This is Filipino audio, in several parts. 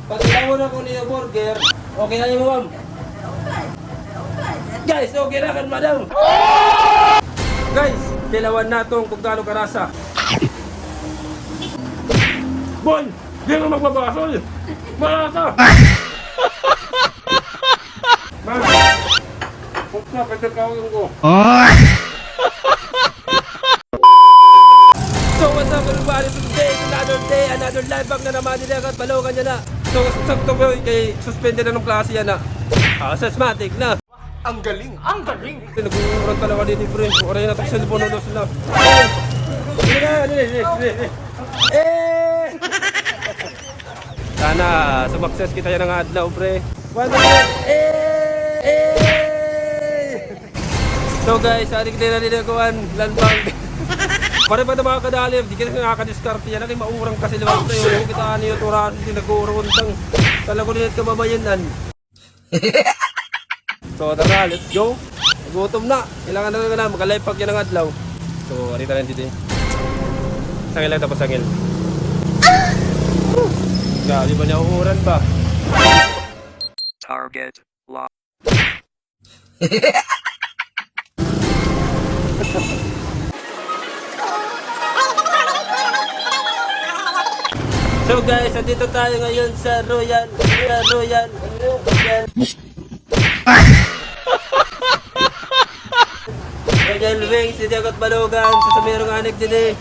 Pagkilawon ako niya burger, okay na niyo ma'am? Guys, okay na kan madam? Guys, tilawan na itong kung gaano karasa. Boy, di mo magbabasol. Marasa! Ma'am, kung sa pagkakawin ko. So what's up everybody, today is another day, another live back na naman din agad, balogan niya na. So sakto ko kay suspended na nung klase yan na. Asthmatic na. Ang galing! Ang galing! Nag-uurang talaga din ni Bren. Oray na ito sa cellphone na sila. Sana sumakses kita yan ng adlaw, pre. So guys, adik din na dinagawan, landbang. Pare pa ito mga kadalib, di kita nakaka-discard yan. Kaya maurang kasi naman pre. Yung kita niyo turahan, hindi nag-uurang untang. Talaga din at kamabayanan. So tara, let's go. Gutom na. Kailangan na nga mag-live pack yan ng adlaw. So, arita lang dito eh. Sangil lang tapos sangil. Grabe ba niya uuran pa? Target lock. So guys, andito tayo ngayon sa Royal. Royal Wings, hindi agad balogan. Sa merong anik din eh.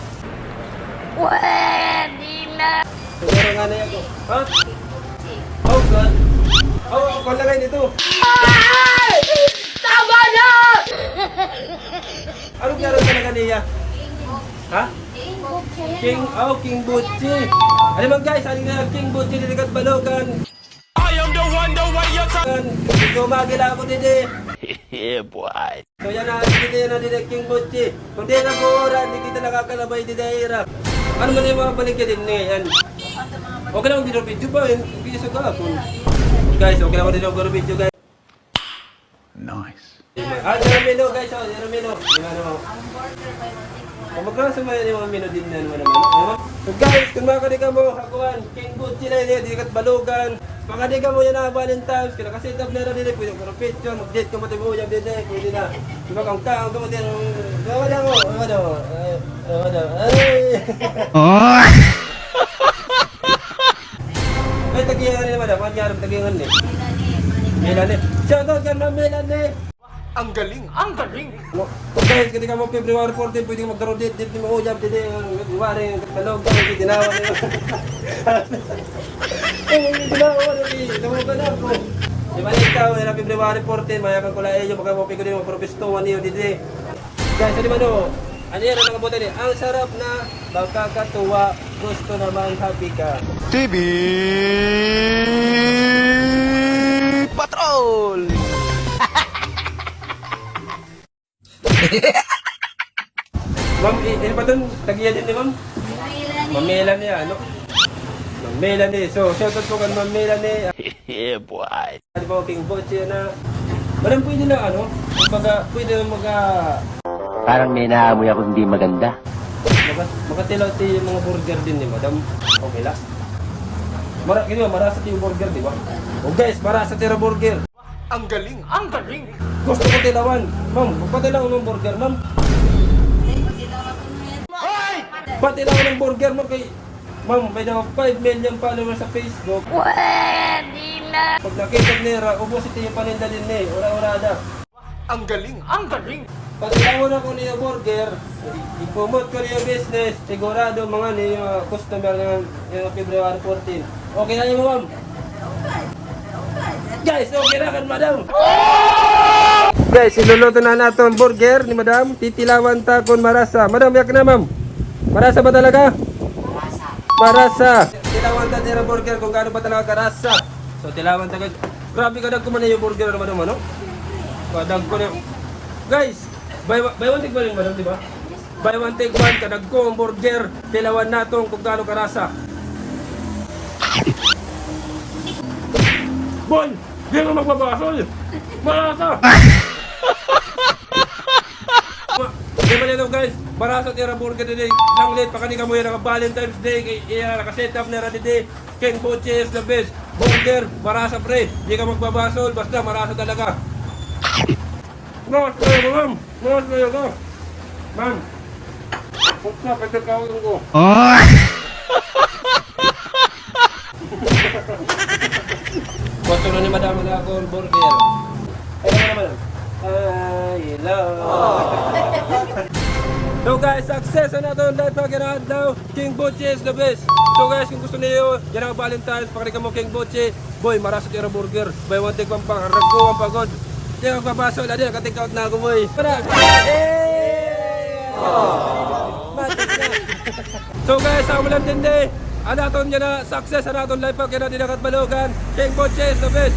Pwede na. Sa merong anik ako. Ha? Oh God. Oh, ako lagay dito. Tama na! Anong klaro talaga niya? Ha? King Butchi. Ano man guys, ano nga King Butchi din agad balogan. I am the one, the way you're talking. Hindi ko magila ako din eh. Yeah, boy. So yan na, hindi na din King Butchi. Kung di na buuran, hindi kita nakakalabay din na ano man yung mga balik ka din ngayon? Okay lang din ang video ba? Hindi sa gapon. Guys, okay lang din ang video guys. Nice. Yaramino guys, Yaramino. Yan naman. Kung magkasa mo yan yung mga mino din na naman. So guys, kung makakadika mo, hakuan, King Butchi na yun, di kat balugan. Makadika mo yan na Valentine's, kaya nakaset up na rin, pwede ko picture, mag-date ko matibuyang din, pwede na. Diba kang kaang dumating, wala mo, ay, tagihan naman, kanyarang tagihan eh. Melanie. Shoutout ka na Melanie. Ang galing! Ang galing! Guys, kasi ka mo February 14, pwede ka magkaroon dito mo ujab dito yung February, kalog ka, hindi tinawa na yun. Hindi tinawa na yun, tinawa na ako. Di ba ikaw, na February 14, mayakan ko lang iyo, magkamopi ko din mga propistuan niyo dito. Guys, ano ba no? Ano yan ang nakabutan niya? Ang sarap na, magkakatuwa, gusto naman happy ka. TV Patrol! Ma'am, ano ba doon? Tagiya din ni ma'am? Ma'am Melanie, ano? Ma'am Melanie. So, shoutout po kan Ma'am Melanie. Yeah, boy. Di ba, King Butchi na... Madam, pwede na ano? Pwede na Parang may naamoy ako hindi maganda. makatilaw-ti yung mga burger din ni Madam. Okay lang. Marasa yung burger, di ba? Oh guys, marasa tira burger. Ang galing! Ang galing! Gusto ko tilawan. Ma'am, magpatilaw ng burger, ma'am. Patilaw ng burger, ma'am, kay... Ma'am, may na 5 million followers sa Facebook. Pwede na. Pag nakita nila, ubos ito yung paninda din eh. Ura-urada. Ang galing! Ang galing! Pag-ilawon ako niya burger, i-promote ko niya business, sigurado mga niyo customer ng February 14. Okay na niyo, ma'am? Guys, okay na kan, madam? Guys, iluluto na natin ang burger ni madam. Titilawan ta kon marasa. Madam, yak na, ma'am. Marasa ba talaga? Marasa. Tilawan ta tira burger kung gaano ba talaga karasa. So, tilawan ta. Grabe ka nagkuman na yung burger na madam, ano? Kadag ko na. Guys, buy one take one, madam, di ba? Buy one take one, kadag ko ang burger. Tilawan na itong kung gaano karasa. Boy, di mo magbabasol. Marasa. Di ba nito guys? Marasa tira burger today. Langlit, pakani ka mo yan naka Valentine's Day. Naka-set up na rin today. King Butchi is the best. burger, marasa pre. Di ka magbabasol, basta marasa talaga. Mas kayo, ma'am. Mas kayo ka. Ma'am. Putsa, pagkakawin ko. Gusto na ni Madam na akong burger. Ayun naman. Ay, hello. So guys, success na ito. Life na ginahan daw. King Boche is the best. So guys, kung gusto niyo, yan ang Valentine's. Pakarikan mo King Boche. Boy, marasa tira burger. Buy one take one pang rago ang pagod. Di ako papasok na din. Naka-take out na ako, boy. Para! Matik na. So guys, ako lang din. Anaton niya na success. Anaton life na ginahan din ang Katbalogan. King Boche is the best.